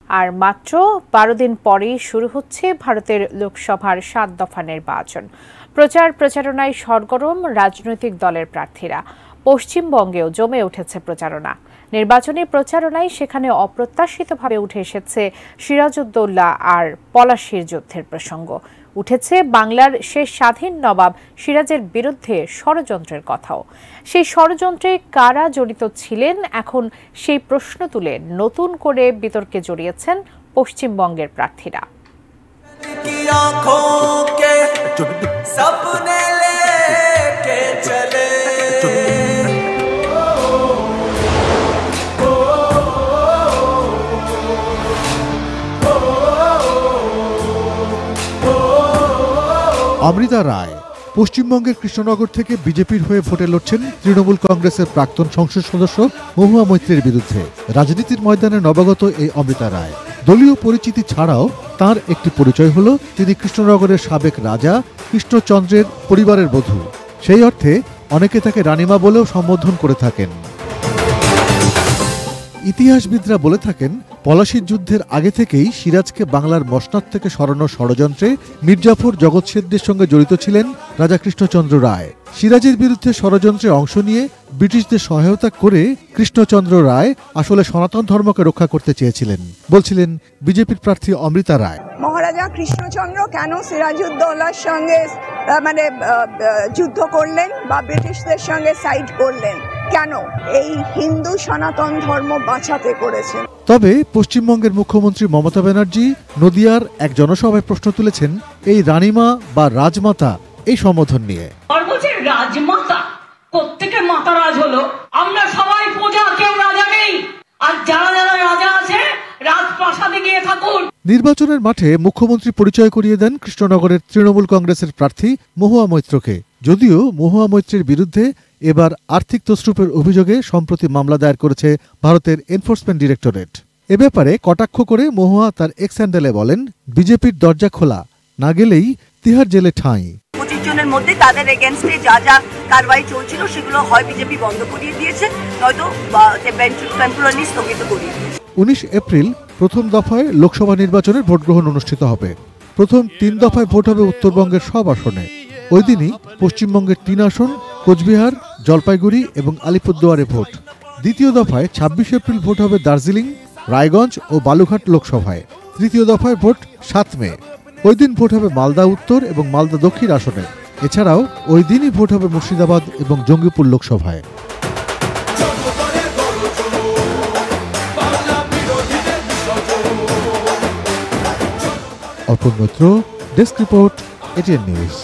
আর মাত্র ১২ দিন পরেই শুরু হচ্ছে ভারতের লোকসভার ৭ দফা নির্বাচন। প্রচারণায় সরগরম রাজনৈতিক দলের প্রার্থীরা। পশ্চিমবঙ্গেও জমে উঠেছে প্রচারণা। নির্বাচনী প্রচারণায় সেখানে অপ্রত্যাশিতভাবে উঠে এসেছে সিরাজউদ্দৌলা আর পলাশীর যুদ্ধের প্রসঙ্গ। উঠেছে বাংলার শেষ স্বাধীন নবাব সিরাজের বিরুদ্ধে ষড়যন্ত্রের কথাও। সেই ষড়যন্ত্রে কারা জড়িত ছিলেন, এখন সেই প্রশ্ন তুলে নতুন করে বিতর্কে জড়িয়েছেন পশ্চিমবঙ্গের প্রার্থীরা। অমৃতা রায় পশ্চিমবঙ্গের কৃষ্ণনগর থেকে বিজেপির হয়ে ভোটে লড়ছেন তৃণমূল কংগ্রেসের প্রাক্তন সংসদ সদস্য মহুয়া মৈত্রের বিরুদ্ধে। রাজনীতির ময়দানে নবাগত এই অমৃতা রায় দলীয় পরিচিতি ছাড়াও তার একটি পরিচয় হল তিনি কৃষ্ণনগরের সাবেক রাজা কৃষ্ণচন্দ্রের পরিবারের বধূ। সেই অর্থে অনেকে তাকে রানীমা বলেও সম্বোধন করে থাকেন। ইতিহাসবিদরা বলে থাকেন পলাশীর যুদ্ধের আগে থেকেই সিরাজকে বাংলার মসনদ থেকে সরানোর ষড়যন্ত্রে মির্জাফর জগৎ সেনদের সঙ্গে জড়িত ছিলেন রাজা কৃষ্ণচন্দ্র রায়। সিরাজের বিরুদ্ধে ষড়যন্ত্রে অংশ নিয়ে ব্রিটিশদের সহায়তা করে কৃষ্ণচন্দ্র রায় আসলে সনাতন ধর্মকে রক্ষা করতে চেয়েছিলেন, বলছিলেন বিজেপির প্রার্থী অমৃতা রায়। মহারাজা কৃষ্ণচন্দ্র কেন সিরাজউদ্দৌলার সঙ্গে যুদ্ধ করলেন বা ব্রিটিশদের সঙ্গে সাইড করলেন, কেন? এই হিন্দু সনাতন ধর্ম বাঁচাতে করেছেন। তবে পশ্চিমবঙ্গের মুখ্যমন্ত্রী মমতা ব্যানার্জি নদিয়ার এক জনসভায় প্রশ্ন তুলেছেন এই রানীমা বা রাজমাতা এই সম্বোধন নিয়ে। রাজমাতা প্রত্যেকের মাতা রাজ হলো, আমরা সবাই প্রজা, কেউ রাজা নেই। আর যারা যারা রাজা আছে রাজপ্রাসাদে গিয়ে থাকুন। নির্বাচনের মাঠে মুখ্যমন্ত্রী পরিচয় করিয়ে দেন কৃষ্ণনগরের তৃণমূল কংগ্রেসের প্রার্থী মহুয়া মৈত্রকে। যদিও মহুয়া মৈত্রের বিরুদ্ধে এবার আর্থিক তছরূপের অভিযোগে সম্প্রতি মামলা দায়ের করেছে ভারতের এনফোর্সমেন্ট ডিরেক্টরেট। এ ব্যাপারে কটাক্ষ করে মহুয়া তার এক্স হ্যান্ডেলে বলেন, বিজেপির দরজা খোলা, না গেলেই তিহার জেলে ঠাঁই। 25 জনের মধ্যে তাদের এগেইনস্টে যা যা কারবাই চলছিল সেগুলো হয় বিজেপি বন্ধ করিয়ে দিয়েছে, নয়তো টেম্পোরারি স্থগিত করিয়ে দিয়েছে। 19 এপ্রিল প্রথম দফায় লোকসভা নির্বাচনের ভোট গ্রহণ অনুষ্ঠিত হবে। প্রথম 3 দফায় ভোট হবে উত্তরবঙ্গের সব আসনে। ওই দিনই পশ্চিমবঙ্গের 3 আসন কোচবিহার, জলপাইগুড়ি এবং আলিপুরদুয়ারে ভোট। দ্বিতীয় দফায় 26 এপ্রিল ভোট হবে দার্জিলিং, রায়গঞ্জ ও বালুঘাট লোকসভায়। তৃতীয় দফায় ভোট 7 মে। ওই দিন ভোট হবে মালদা উত্তর এবং মালদা দক্ষিণ আসনে। এছাড়াও ওই দিনই ভোট হবে মুর্শিদাবাদ এবং জঙ্গিপুর লোকসভায়। অর্পণ মিত্র, ডেস্ক রিপোর্ট, এটিএন নিউজ।